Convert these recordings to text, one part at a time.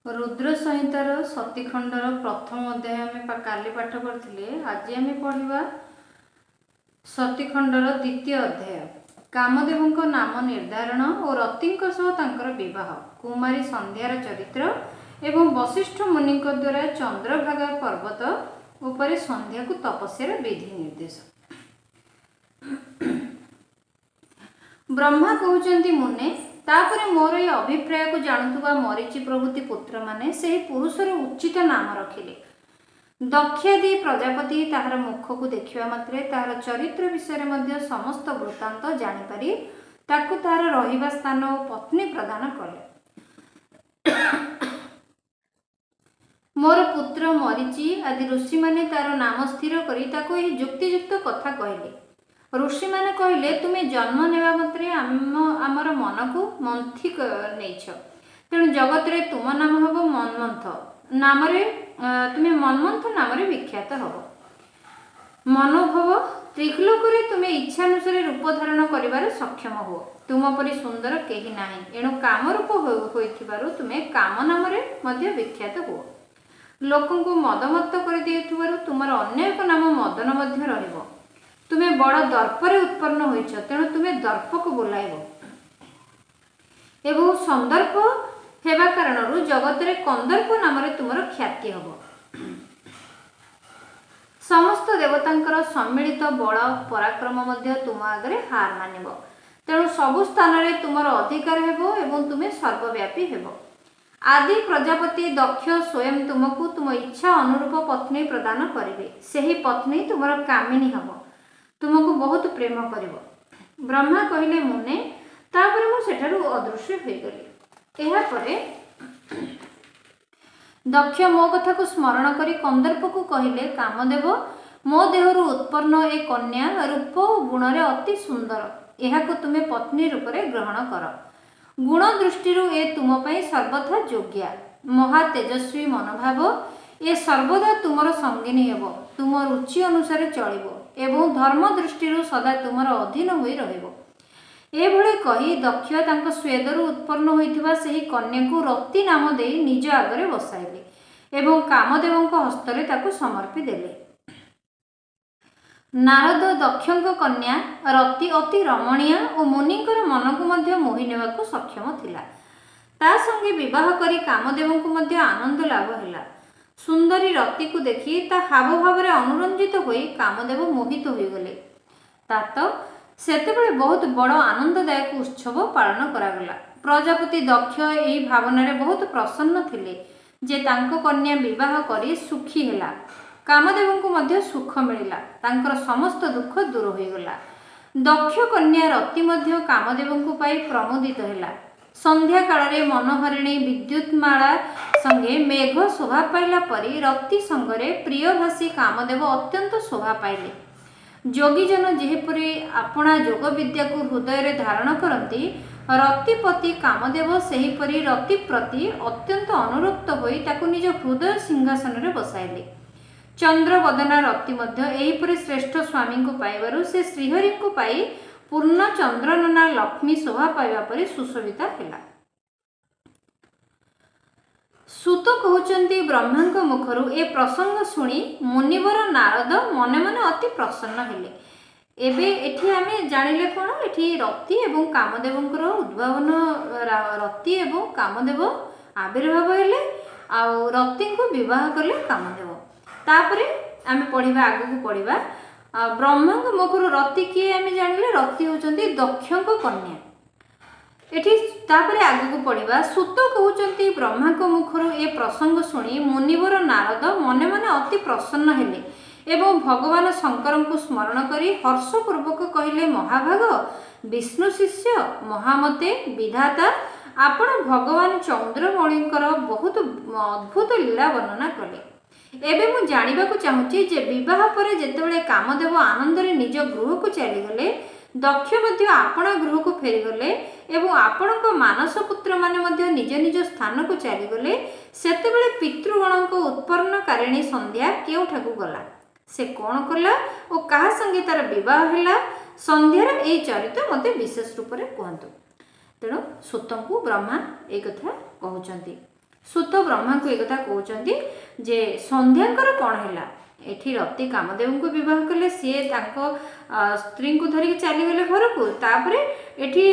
रुद्र संहितार सतीखंडर प्रथम अध्याय आम काली पाठ करथिले। आज आम पढ़िबा सतीखंडर द्वितीय अध्याय। कामदेवଙ୍କ नाम निर्धारण और रतिଙ୍କ सह तांकर विवाह, कुमारी संध्यार चरित्र एवं वशिष्ठ मुनिଙ୍କ द्वारा चंद्रभागा पर्वत उपरे संध्या को तपस्यार विधि निर्देश। ब्रह्मा कहउचंती मुने, तापरे मोर ये अभिप्राय को जानुवा मरीचि प्रभृति पुत्र माने से पुरुषर उचित नाम रखिले। दक्षादि प्रजापति ताहार मुख को देखिबा मात्रे ताहार चरित्र विषय मध्य समस्त वृत्तांत जानिपारि ताकु ताहार रहिबा स्थान और पत्नी प्रदान कले। मोर पुत्र मरीचि आदि ऋषि माने तार नाम स्थिर करी ताकु एही युक्तियुक्त कथा कहले। ऋषि माने कहले, तुमे जन्म नेबा मात्रे आमर मन को मंथी नेछ, तेणु जगत रे तुम नाम हबो मनमंथ नाम रे, तुमे मनमंथ नाम रे विख्यात हबो। मनोभव त्रिलोक रे तुमे इच्छा अनुसार रूप धारण करिवार सक्षम हो। तुम परि सुंदर केही नाही, एणु काम रूप होइथिबारु तुमे काम नाम रे मध्य विख्यात हो। लोकन को मदमत्त कर दियुथिबारु तुमर अन्य एक नाम मदन मध्य रहिबो। तुमे बड़ दर्परे उत्पन्न होइछ, तेणु तुमे दर्प को बोलाइबो। एवं संदर्प हेबा कारणरु जगत रे कंदर्प नाम रे तुमर ख्याति हबो। समस्त देवतांकर सम्मिलित बड़ पराक्रम मध्य तुम आगरे हार मानिबो, तेणु सबु स्थान रे तुमर अधिकार हेबो एवं तुमे सर्वव्यापी हेबो। आदि प्रजापति दक्ष स्वयं तुमको तुम इच्छा अनुरूप पत्नी प्रदान करिवे। सेही पत्नी तुमर कामिनी हबो, तुमको बहुत प्रेम करिवो। ब्रह्मा कहिले, मुने तापर मु सेठारु अदृश्य होई गली। एहा परे दक्ष मो कथा को स्मरण करी कंदर्प को कहिले, कामदेव मो देहरु उत्पन्न ए कन्या रूप और गुण रे अति सुंदर, एहा को तुमे पत्नी रूप रे ग्रहण कर। गुण दृष्टि ए तुम पई सर्वथा योग्या। महा तेजस्वी मनोभाव ए सर्वदा तुमर संगिनी हेबो। तुम रुचि अनुसार चलिबो एवं धर्म दृष्टि सदा तुमर अधीन होई रहिबो। एभଳି कही दक्ष तांको स्वेदरु उत्पन्न होइथिबा सेही कन्या को रति नाम देई निज आगरे बसाइले एवं कामदेवଙ୍କ हस्तरे ताकु समर्पी देले। नारद दक्षଙ୍କ कन्या रति अति रमणीय और मुनिଙ୍କର मनକୁ ମଧ୍ୟ मोहि नेबाकु सक्षम थिला। ता संगे विवाह करी कामदेवଙ୍କୁ ମଧ୍ୟ आनंद लाभ हैला। सुंदरी रति को देखी ता हाव भाव रे अनुरंजित होई कामदेव मोहित होई गले। तात सेतेबेले बहुत बड़ आनंददायक उत्सव पालन करागला। प्रजापति दक्ष एही भावना रे बहुत प्रसन्न थिले जे तांको कन्या विवाह करी सुखी हैला। कामदेवଙ୍କୁ ମଧ୍ୟ सुख मिलिला, तांकर समस्त दुख दूर होई गला। दक्ष कन्या रति ମଧ୍ୟ कामदेवଙ୍କୁ पाई प्रमोदित हैला। संध्या काल मनोहरिणी विद्युतमाला संगे मेघ शोभा पाइला परी रति संगरे प्रियभाषी कामदेव अत्यंत शोभा पाइले। जोगीजन जेपरी आपणा जोग विद्या को हृदय रे धारण करती, रतिपति कामदेव सेहीपरि रति प्रति अत्यंत अनुरक्त होई ताकु निज हृदय सिंहासन रे बसाइले। चंद्रवदना रति मध्य एहीपरि श्रेष्ठ स्वामी को पाइबारु से श्रीहरि को पाई पूर्ण चंद्रनना लक्ष्मी शोभा पाइबा परि सुशोभिता हेला। सुत कहउचंती ब्रह्मांक मुखरु ए प्रसंग सुनी मुनिवर नारद मने मने अति प्रसन्न हेले। एबे एठी आमे जानिले कोन, एठी रति एवं कामदेवंकर उद्भावन, रति एवं कामदेव आविर्भाव हेले आ रति को विवाह कले कामदेव। तापरे आमे पढ़िबा, आगु को पढ़िबा ब्रह्मांक मुखरु रति किए आमे जानिले, रति होचंती दक्षक कन्या। एठी तापरे आगु को पढ़िबा, सुत कहउचंती ब्रह्मांक मुखरु ए प्रसंग सुनी मुनिवर नारद मने मने अति प्रसन्न हेले एवं भगवान शंकर को स्मरण करी हर्षपूर्वक कहिले, महाभाग विष्णु शिष्य महामते विधाता आपण भगवान चंद्रमौळींकर बहुत अद्भुत लीला वर्णना कले। एबे मु जानिबा को चाहूची जे विवाह परे जेतेबेले कामदेव आनंद रे निज गृह को चली गले, दक्ष मध्य आपणा गृह को फेरी गले एवं आपणक मानस पुत्र माने मध्य निज निज स्थान को चली गले, सेतेबेले पितृगणक उत्पन्नकारिणी संध्या केउठाकू गला, से कौन कला और कहा संगे तार विवाह हैला, संध्यार ए चरित्र मते विशेष रूप रे कहंतु। तेणु सुतंकु ब्रह्मा ए कथा कहउचंती। ସୁତ ବ୍ରହ୍ମାଙ୍କୁ ଏ କଥା କହୁଛନ୍ତି ଯେ ସନ୍ଧ୍ୟାଙ୍କର କ'ଣ ହେଲା, ଏଠି ରତି କାମଦେବଙ୍କୁ ବିବାହ କଲେ, ସିଏ ତାଙ୍କ ସ୍ତ୍ରୀଙ୍କୁ ଧରିକି ଚାଲିଗଲେ ଘରକୁ, ତାପରେ ଏଠି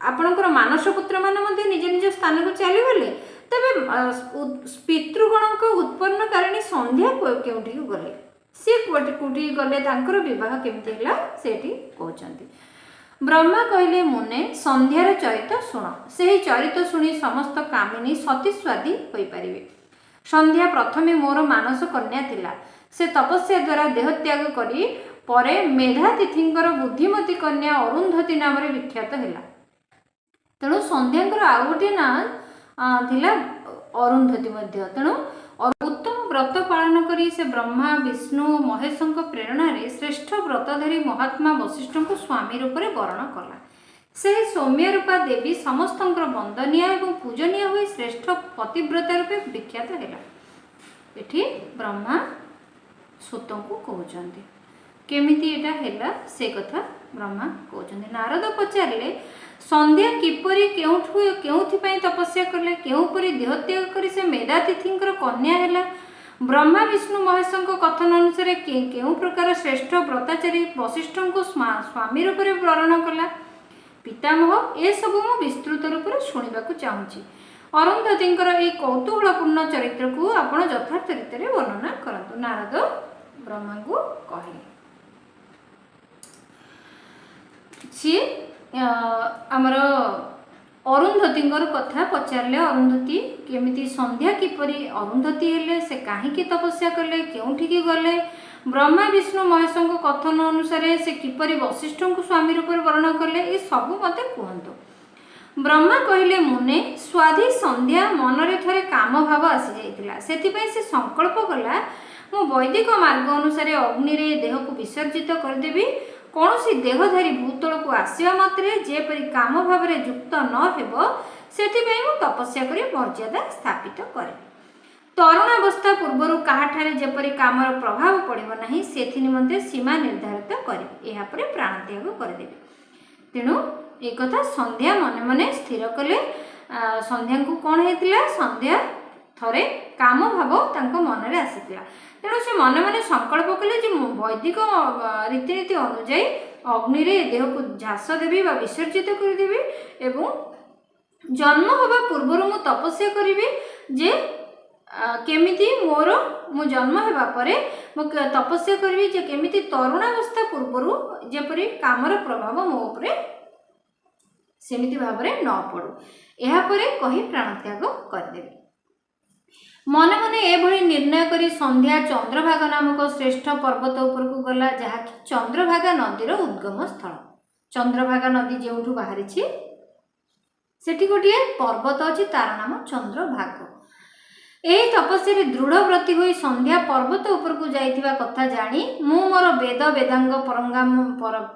ଆପଣଙ୍କର ମାନସ ପୁତ୍ରମାନେ ମଧ୍ୟ ନିଜ ନିଜ ସ୍ଥାନକୁ ଚାଲିଗଲେ, ତେବେ ପିତୃଗଣଙ୍କ ଉତ୍ପନ୍ନକାରିଣୀ ସନ୍ଧ୍ୟା କେଉଁଠିକୁ ଗଲେ, ସିଏ କୋଉଠି ଗଲେ, ତାଙ୍କର ବିବାହ କେମିତି ହେଲା ସେଠି କହୁଛନ୍ତି। ବ୍ରହ୍ମା କହିଲେ ମୁନେ ସନ୍ଧ୍ୟାର ଚରିତ ଶୁଣ, ସେହି ଚରିତ ଶୁଣି ସମସ୍ତ କାମିନୀ ସତୀସ୍ୱାଦୀ ହୋଇପାରିବେ। ସନ୍ଧ୍ୟା ପ୍ରଥମେ ମୋର ମାନସ କନ୍ୟା ଥିଲା, ସେ ତପସ୍ୟା ଦ୍ୱାରା ଦେହତ୍ୟାଗ କରି ପରେ ମେଧାତିଥିଙ୍କର ବୁଦ୍ଧିମତୀ କନ୍ୟା ଅରୁନ୍ଧତୀ ନାମରେ ବିଖ୍ୟାତ ହେଲା। ତେଣୁ ସନ୍ଧ୍ୟାଙ୍କର ଆଉ ଗୋଟିଏ ନାଁ ଥିଲା ଅରୁନ୍ଧତୀ ମଧ୍ୟ। ତେଣୁ ଉତ୍ତମ ବ୍ରତ ପାଳନ କରି ସେ ବ୍ରହ୍ମା ବିଷ୍ଣୁ ଓ ମହେଶଙ୍କ ପ୍ରେରଣାରେ ଶ୍ରେଷ୍ଠ ବ୍ରତଧାରୀ ମହାତ୍ମା ବଶିଷ୍ଠଙ୍କୁ ସ୍ୱାମୀ ରୂପରେ ବରଣ କଲା। ସେହି ସୌମ୍ୟ ରୂପା ଦେବୀ ସମସ୍ତଙ୍କର ବନ୍ଦନୀୟ ଏବଂ ପୂଜନୀୟ ହୋଇ ଶ୍ରେଷ୍ଠ ପତିବ୍ରତା ରୂପେ ବିଖ୍ୟାତ ହେଲା। ଏଠି ବ୍ରହ୍ମା ସୁତଙ୍କୁ କହୁଛନ୍ତି କେମିତି ଏଟା ହେଲା ସେ କଥା ବ୍ରହ୍ମା କହୁଛନ୍ତି। ନାରଦ ପଚାରିଲେ ସନ୍ଧ୍ୟା କିପରି କେଉଁଥିପାଇଁ ତପସ୍ୟା କଲେ, କେଉଁପରି ଦେହତ୍ୟାଗ କରି ସେ ମେଧାତିଥିଙ୍କର କନ୍ୟା ହେଲା, ବ୍ରହ୍ମା ବିଷ୍ଣୁ ମହେଶଙ୍କ କଥନ ଅନୁସାରେ କେଉଁ ପ୍ରକାର ଶ୍ରେଷ୍ଠ ବ୍ରତାଚାରୀ ବଶିଷ୍ଠଙ୍କୁ ସ୍ୱାମୀ ରୂପରେ ବରଣ କଲା। ପିତାମହ, ଏସବୁ ମୁଁ ବିସ୍ତୃତ ରୂପରେ ଶୁଣିବାକୁ ଚାହୁଁଛି। ଅରୁନ୍ଧତୀଙ୍କର ଏହି କୌତୂହଳପୂର୍ଣ୍ଣ ଚରିତ୍ରକୁ ଆପଣ ଯଥାର୍ଥ ରୀତିରେ ବର୍ଣ୍ଣନା କରନ୍ତୁ। ନାରଦ ବ୍ରହ୍ମାଙ୍କୁ କହିଲେ। ସିଏ ଆମର ଅରୁନ୍ଧତୀଙ୍କର କଥା ପଚାରିଲେ, ଅରୁନ୍ଧତୀ କେମିତି, ସନ୍ଧ୍ୟା କିପରି ଅରୁନ୍ଧତୀ ହେଲେ, ସେ କାହିଁକି ତପସ୍ୟା କଲେ, କେଉଁଠିକି ଗଲେ, ବ୍ରହ୍ମା ବିଷ୍ଣୁ ମହେଶଙ୍କ କଥନ ଅନୁସାରେ ସେ କିପରି ବଶିଷ୍ଠଙ୍କୁ ସ୍ୱାମୀ ରୂପରେ ବରଣ କଲେ, ଏ ସବୁ ମୋତେ କୁହନ୍ତୁ। ବ୍ରହ୍ମା କହିଲେ ମୁନେ ସ୍ୱାଧୀ ସନ୍ଧ୍ୟା ମନରେ ଥରେ କାମ ଭାବ ଆସିଯାଇଥିଲା, ସେଥିପାଇଁ ସେ ସଂକଳ୍ପ କଲା ମୁଁ ବୈଦିକ ମାର୍ଗ ଅନୁସାରେ ଅଗ୍ନିରେ ଦେହକୁ ବିସର୍ଜିତ କରିଦେବି। କୌଣସି ଦେହଧାରୀ ଭୂତଳକୁ ଆସିବା ମାତ୍ରେ ଯେପରି କାମ ଭାବରେ ଯୁକ୍ତ ନ ହେବ ସେଥିପାଇଁ ମୁଁ ତପସ୍ୟା କରି ମର୍ଯ୍ୟାଦା ସ୍ଥାପିତ କରିବି। ତରୁଣାବସ୍ଥା ପୂର୍ବରୁ କାହାଠାରେ ଯେପରି କାମର ପ୍ରଭାବ ପଡ଼ିବ ନାହିଁ ସେଥି ନିମନ୍ତେ ସୀମା ନିର୍ଦ୍ଧାରିତ କରିବି, ଏହାପରେ ପ୍ରାଣତ୍ୟାଗ କରିଦେବି। ତେଣୁ ଏ କଥା ସନ୍ଧ୍ୟା ମନେ ମନେ ସ୍ଥିର କଲେ। ସନ୍ଧ୍ୟାଙ୍କୁ କ'ଣ ହେଇଥିଲା, ସନ୍ଧ୍ୟା ଥରେ କାମ ଭାବ ତାଙ୍କ ମନରେ ଆସିଥିଲା। ତେଣୁ ସେ ମନେ ମନେ ସଂକଳ୍ପ କଲେ ଯେ ମୁଁ ବୈଦିକ ରୀତିନୀତି ଅନୁଯାୟୀ ଅଗ୍ନିରେ ଦେହକୁ ଝାସ ଦେବି ବା ବିସର୍ଜିତ କରିଦେବି ଏବଂ ଜନ୍ମ ହେବା ପୂର୍ବରୁ ମୁଁ ତପସ୍ୟା କରିବି ଯେ କେମିତି ମୁଁ ଜନ୍ମ ହେବା ପରେ ମୁଁ ତପସ୍ୟା କରିବି ଯେ କେମିତି ତରୁଣାବସ୍ଥା ପୂର୍ବରୁ ଯେପରି କାମର ପ୍ରଭାବ ମୋ ଉପରେ ସେମିତି ଭାବରେ ନ ପଡ଼ୁ, ଏହାପରେ କହି ପ୍ରାଣତ୍ୟାଗ କରିଦେବି। ମନେ ମନେ ଏଭଳି ନିର୍ଣ୍ଣୟ କରି ସନ୍ଧ୍ୟା ଚନ୍ଦ୍ରଭାଗା ନାମକ ଶ୍ରେଷ୍ଠ ପର୍ବତ ଉପରକୁ ଗଲା, ଯାହାକି ଚନ୍ଦ୍ରଭାଗା ନଦୀର ଉଦ୍ଗମ ସ୍ଥଳ। ଚନ୍ଦ୍ରଭାଗା ନଦୀ ଯେଉଁଠୁ ବାହାରିଛି ସେଠି ଗୋଟିଏ ପର୍ବତ ଅଛି, ତାର ନାମ ଚନ୍ଦ୍ରଭାଗ। ଏହି ତପସ୍ୟାରେ ଦୃଢ଼ ବ୍ରତୀ ହୋଇ ସନ୍ଧ୍ୟା ପର୍ବତ ଉପରକୁ ଯାଇଥିବା କଥା ଜାଣି ମୁଁ ମୋର ବେଦାଙ୍ଗ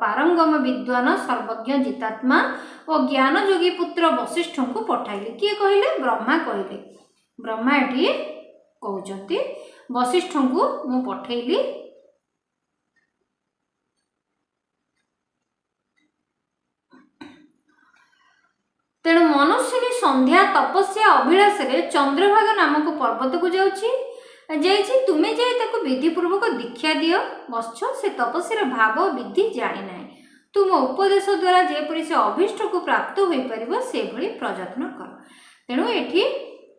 ପାରଙ୍ଗମ ବିଦ୍ୱାନ ସର୍ବଜ୍ଞ ଜିତାତ୍ମା ଓ ଜ୍ଞାନଯୋଗୀ ପୁତ୍ର ବଶିଷ୍ଠଙ୍କୁ ପଠାଇଲି। କିଏ କହିଲେ? ବ୍ରହ୍ମା କହିଲେ। ବ୍ରହ୍ମା ଏଠି କହୁଛନ୍ତି ବଶିଷ୍ଠଙ୍କୁ ମୁଁ ପଠେଇଲି। ତେଣୁ ମନସ୍ୱିନୀ ସନ୍ଧ୍ୟା ତପସ୍ୟା ଅଭିଳାଷରେ ଚନ୍ଦ୍ରଭାଗା ନାମକ ପର୍ବତକୁ ଯାଇଛି। ତୁମେ ଯାଇ ତାକୁ ବିଧିପୂର୍ବକ ଦୀକ୍ଷା ଦିଅ। ବତ୍ସ, ସେ ତପସ୍ୟାର ଭାବ ବିଧି ଜାଣିନାହିଁ। ତୁମ ଉପଦେଶ ଦ୍ୱାରା ଯେପରି ସେ ଅଭୀଷ୍ଟକୁ ପ୍ରାପ୍ତ ହୋଇପାରିବ ସେଭଳି ପ୍ରଯତ୍ନ କର। ତେଣୁ ଏଠି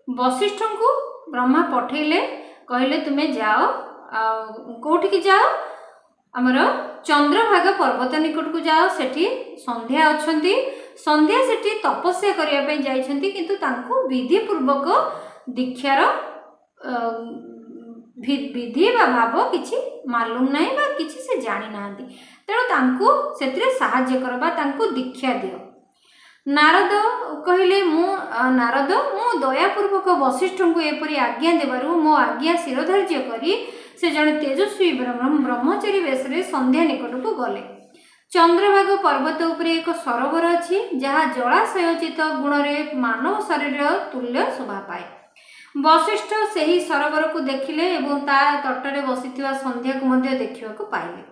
ବଶିଷ୍ଠଙ୍କୁ ବ୍ରହ୍ମା ପଠେଇଲେ, କହିଲେ ତୁମେ ଯାଅ, କୋଉଠିକି ଯାଅ, ଆମର ଚନ୍ଦ୍ରଭାଗା ପର୍ବତ ନିକଟକୁ ଯାଅ, ସେଠି ସନ୍ଧ୍ୟା ଅଛନ୍ତି। ସନ୍ଧ୍ୟା ସେଠି ତପସ୍ୟା କରିବା ପାଇଁ ଯାଇଛନ୍ତି, କିନ୍ତୁ ତାଙ୍କୁ ବିଧିପୂର୍ବକ ଦୀକ୍ଷାର ବିଧି ବା ଭାବ କିଛି ମାଲୁମ ନାହିଁ ବା କିଛି ସେ ଜାଣିନାହାନ୍ତି। ତେଣୁ ତାଙ୍କୁ ସେଥିରେ ସାହାଯ୍ୟ କର ବା ତାଙ୍କୁ ଦୀକ୍ଷା ଦିଅ। ନାରଦ କହିଲେ ନାରଦ ମୁଁ ଦୟାପୂର୍ବକ ବଶିଷ୍ଠଙ୍କୁ ଏପରି ଆଜ୍ଞା ଦେବାରୁ ମୋ ଆଜ୍ଞା ଶିରଧାର୍ଯ୍ୟ କରି ସେ ଜଣେ ତେଜସ୍ୱୀ ବ୍ରହ୍ମଚାରୀ ବେଶରେ ସନ୍ଧ୍ୟା ନିକଟକୁ ଗଲେ। ଚନ୍ଦ୍ରଭାଗ ପର୍ବତ ଉପରେ ଏକ ସରୋବର ଅଛି, ଯାହା ଜଳାଶୟୋଚିତ ଗୁଣରେ ମାନବ ଶରୀର ତୁଲ୍ୟ ଶୋଭା ପାଏ। ବଶିଷ୍ଠ ସେହି ସରୋବରକୁ ଦେଖିଲେ ଏବଂ ତା ତଟରେ ବସିଥିବା ସନ୍ଧ୍ୟାକୁ ମଧ୍ୟ ଦେଖିବାକୁ ପାଇଲେ।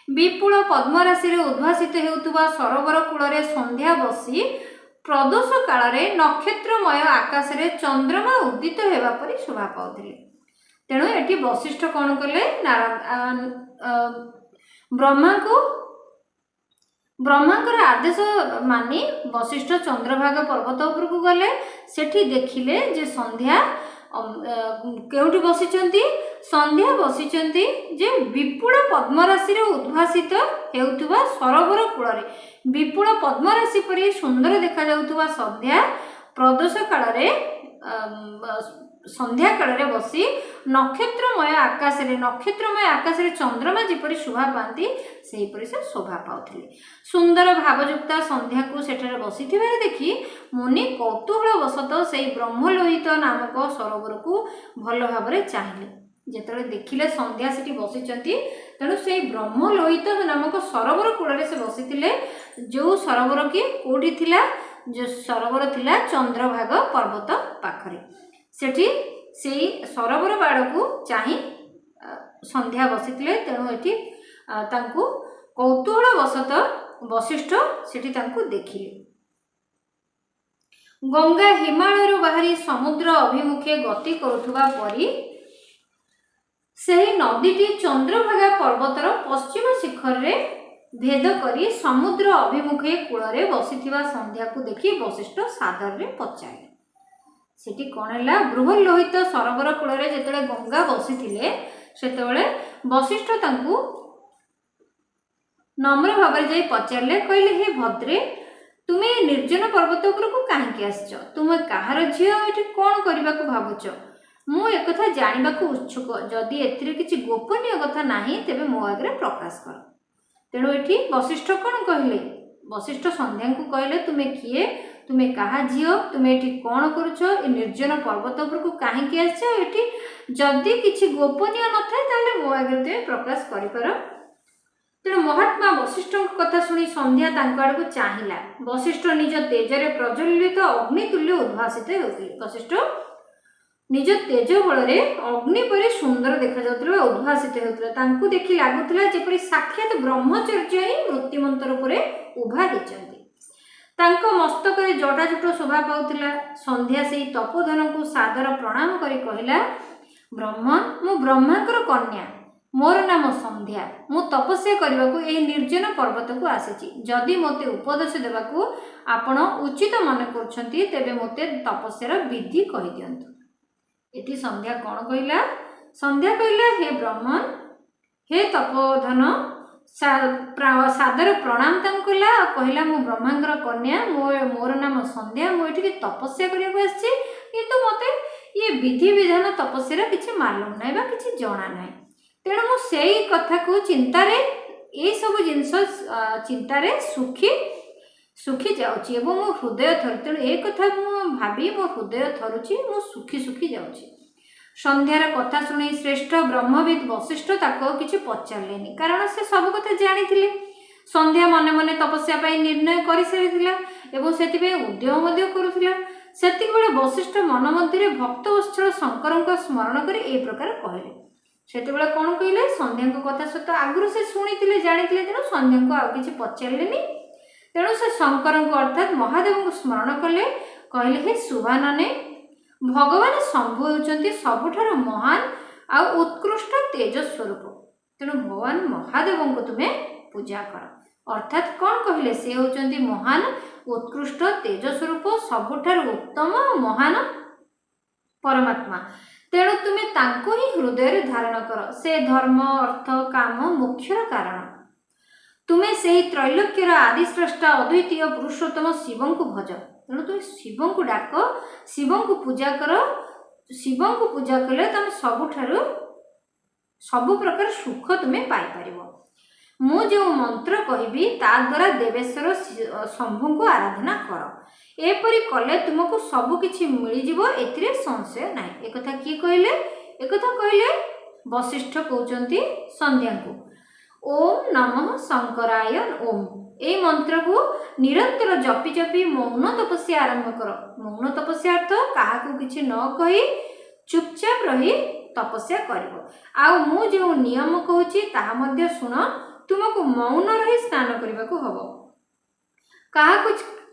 ବିପୁଳ ପଦ୍ମରାଶିରେ ଉଦ୍ଭାସିତ ହେଉଥିବା ସରୋବର କୂଳରେ ସନ୍ଧ୍ୟା ବସି प्रदोष काल नक्षत्रमय आकाश रे चंद्रमा उदित हेबा परि शोभा पाउथिले। तेणु एटी वशिष्ठ कौन कले ब्रह्मांकर आदेश मानी वशिष्ठ चंद्रभाग पर्वत उपरकू गले। सेठी देखिले जे संध्या केउठी बसिचंती, संध्या बसिचंती जे विपुल पद्मराशि रे उद्भासित हेउथुवा सरोवर कूଳରେ विपुल पद्मराशि परि सुंदर देखा जाउथुवा संध्या प्रदोष काल रे संध्या काल रे बसी नक्षत्रमय आकाश रे चंद्रमा जिपरि शोभा पाती सेहीपरि से शोभा पाउथिले। सुंदर भावयुक्ता संध्या को सेठारे बसिथिबार देखि मुनि कौतूहल वशत सेही ब्रह्मलोहित नामक सरोवर को भल भाव चाहिए। जेतले देखिले संध्या सेठी बसिचंती तेणु से ब्रह्मलोहित नामक सरोवर कूଳରେ से बसिथिले। जो सरोवर की कोठी थिला, जो सरोवर थिला चंद्रभाग पर्वत पाखरे। सेठी सेही सरोवर बाड़ को चाहि संध्या बसिथिले। तेणु एठी तांकु कौतूहल वशत वशिष्ठ सेठी तांकु देखिले। गंगा हिमालय बाहरी समुद्र अभिमुखे गति करुथुबा परी सेही नदीटी चंद्रभागा पर्वतर पश्चिम शिखर रे भेद करी समुद्र अभिमुखे कूଳରେ बसिथिबा संध्या को देखि वशिष्ठ सादर रे पचारे। सेठी कोन हैला बृहल्लोहित सरोवर कूଳରେ जेतले गंगा बसिथिले सेतबेले वशिष्ठ तांकु नम्र भाव जाई पचारे। कहले हे भद्रे, तुमे निर्जन पर्वत उपरकू काहेकि आसछ? तुमे काहार झियो? एठी कोन करबाकू भाबुछ? मु एकथा जानिबाकू उत्सुक। जदि एथिरे किछि गोपनीय कथा नाही तेबे मो आगरे प्रकाश कर। तेणु एठी वशिष्ठ कोन कहले? वशिष्ठ संध्या को कहले तुमे किए, तुमे काहा झियो, तुमे एठी कोन करूछ, ए निर्जन पर्वत उपरकू काहेकि आसछ? एठी जदि किछि गोपनीय नथाय ताले मो आगरे ते प्रकाश करि पार। तेणु महात्मा वशिष्ठ कथा शुणी संध्या तांको आड़ को चाहिला। वशिष्ठ निज तेजरे प्रज्वलित अग्नितुल्य उद्भासित होते। वशिष्ठ निज तेज बल अग्नि परि सुंदर देखा जाउतले उद्भासित होते। तांको देखि लागुतला जेपरि साक्षात ब्रह्मचर्य ही मृत्युमंत रूपरे उभा हेचंती। तांको मस्तक रे जटाजुट शोभा पाउतला। संध्या सेही तपोधन को सादर प्रणाम करी कहिला, ब्रह्म मु ब्रह्मांकर कन्या, मोर नाम संध्या। मु तपस्या करबाकू एही निर्जन पर्वत को आसीची। जदि मोते उपदेश देबाकू आपण उचित मन करछंती तेबे मोते तपस्यार विधि कहि दियंतु। एठी संध्या कोन कहिला? संध्या कहिला, हे ब्रह्मन, हे तपोधन, सादर प्रणाम तांकुला। कहिला मु ब्रह्मांकर कन्या, मोर नाम संध्या, मु एठी तपस्या करियाकू आसीची, किंतु मोते ये विधि विधान तपस्यार किछि मालूम नै बा किछि जणा नै। तेणु मु सेई कथा को चिंतारे ये सब जिनस चिंतारे सुखी जाउची एवं मो हृदय थर। तेणु ए कथा मु भाबी मो हृदय थरुची, मु सुखी जाउची। संध्यार कथा शुणी श्रेष्ठ ब्रह्मविद वशिष्ठ ताको किछि पचारलेनी, कारण से सब कथा जानिथिले। संध्या मने मने तपस्या पाई निर्णय करि सारिथिला एवं सेति पे उद्यम मध्य करुथिला। सेति बेले वशिष्ठ मन मध्यरे भक्त वत्सल शंकरଙ୍କ स्मरण करी ए प्रकार कहले। सेते बेले कोन कहिले? संध्या को कथा सत आगुरु से सुनिथिले जानिथिले। तेणु संध्या को आ किछि पचारलेनी। तेणु से शंकर अर्थात महादेव को स्मरण कले। कहले, हे सुभानने, भगवान शंभु होउचंती सबुठार महान आ उत्कृष्ट तेज स्वरूप। तेणु भगवान महादेव को तुमे पूजा कर। अर्थात कौन कहले? से होउचंती महान उत्कृष्ट तेज स्वरूप, सबुठार उत्तम महान परमात्मा। तेणु तुमे तांको ही हृदय धारण कर। से धर्म अर्थ काम मुख्यर कारण। तुमे से त्रैलोक्यर आदि स्रष्टा अद्वितीय पुरुषोत्तम शिव को भज। तेणु तुम शिव को डाक, शिव को पूजा कर। शिव को पूजा कले तुम सबुठारु सबु प्रकार सुख तुम्हें पाई परिबो। मु जो मंत्र कहबी ता द्वारा देवेश्वर शंभु को आराधना कर। एपरी कले तुमको सब किछि मिली जिवो, एथिरे संशय नाही। एकथा की कहले? एकथा कहले वशिष्ठ कहउचंती संध्या को, ओम नमः शंकराय ओम। ए मंत्र को निरंतर जपी जपी मौन तपस्या आरंभ कर। मौन तपस्या अर्थ काहा को किछि न कहि चुपचाप रही तपस्या करिवो। आ मु जो नियम कहूची ताहा मध्य सुन। तुमको मौन रही स्नान करने को हब।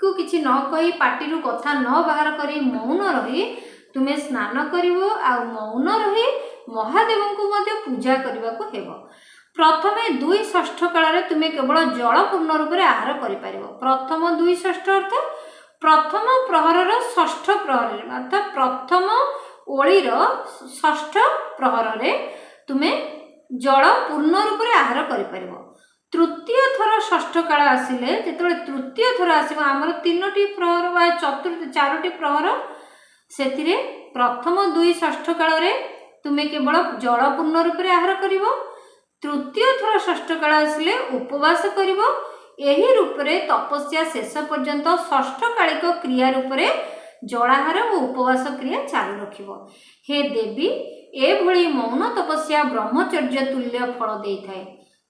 को किछि न कहि पाटिरु कथा न बाहर करी मौन रही तुमे स्नान करिवो आ मौन रही महादेव को मध्य पूजा करने को हेबो। प्रथमे 2 काल तुमे केवल जल पूर्ण रूप से आहार करि प्रथम 2 अर्थ प्रथम प्रहर षष्ठ प्रहर अर्थात प्रथम ओळीर षष्ठ प्रहर तुमे जल पूर्ण रूप से आहार करि तृतीय थर षष्ठ काल आसिले जेतेबेले तृतीय थर आसीबो आमर 3टी प्रहर बा चतुर्थ 4टी प्रहर सेतिरे प्रथम 2 षष्ठ काल रे तुमे केवल जल पूर्ण रूप से आहार करिवो। तृतीय थर षष्ठ काल आसिले उपवास करिवो। एही रूप रे तपस्या शेष पर्यंत षष्ठ कालिक क्रिया रूप रे जलाहार और उपवास क्रिया चालू रखिवो। हे देवी एभली मौन तपस्या ब्रह्मचर्य तुल्य फल देइथाय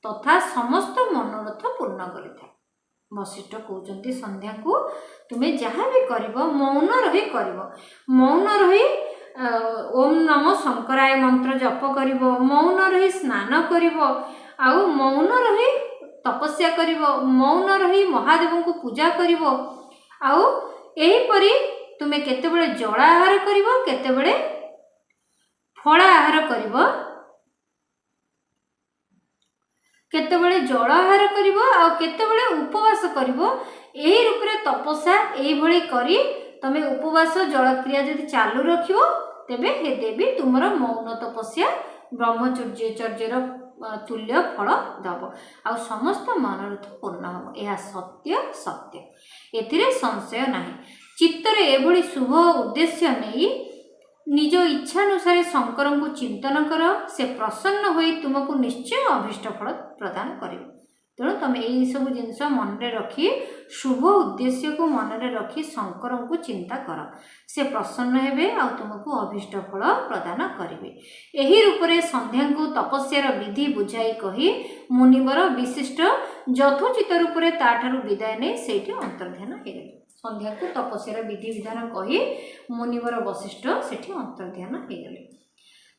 तथा समस्त मनोरथ पूर्ण करिथाय। वशिष्ठ कहउचंती संध्या को तुमे जहाँ भी करिवो मौन रही करिवो। मौन रही ओम नमो शंकराय मंत्र जप करिवो। मौन रही स्नान करिवो आउ मौन रही तपस्या करिवो। मौन रही महादेव को पूजा करिवो आउ एही परी तुमे केतेबेले जल आहार करिवो केतेबेले फल आहार करिवो केतेबेले जल आहार करिवो आ केतेबेले उपवास करिवो। एही रूप रे तपस्या एही भली करी तमे उपवास जल क्रिया जदि चालू रखिवो तेबे हे देवी तुमर मौन तपस्या ब्रह्मचर्यर तुल्य फल दब आ समस्त मनोरथ पूर्ण हो। यह सत्य सत्य एथिरे संशय नाही। चित्तर एभली शुभ उद्देश्य नहीं निज इच्छानुसार शंकर को चिंतन कर से प्रसन्न होई तुमको निश्चय अभीष्ट फल प्रदान करिवे। तेणु तुम यही सब जिनस मन रखी शुभ उद्देश्य को मन रखी शंकर को चिंता कर से प्रसन्न हेबे आ तुमको अभीष्ट फल प्रदान करिवे। एही रूप रे संध्या को तपस्यार विधि बुझाई कही मुनिवर विशिष्ट यथोचित रूप रे ताठारु विदाय नहीं सेठी अंतर्ध्यान हेगले। संध्या को तपस्यार विधि विधान कही मुनिवर वशिष्ठ सेठी अंतर्ध्यान हेगले।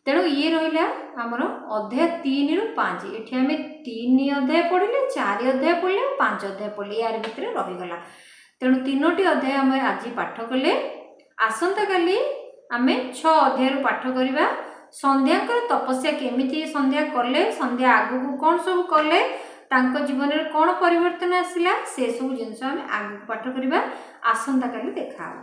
तेणु ये रहा आमर अध्याय 3 रु 5 ये आम 3 अध्याय पढ़ले 4 अध्याय पढ़ले 5 अध्याय पढ़ले यार भितर रहीगला। तेणु 3टी अध्याय आम आज पाठ कले। आसंता काली आम 6 अध्याय पाठ करवा। संध्या तपस्या केमिति संध्या कले संध्या आगु को कौन सब कले तांको जीवन में कौन परिवर्तन आसला से सब जिनस आम आगु पाठ करवा। आसंता काली देखा।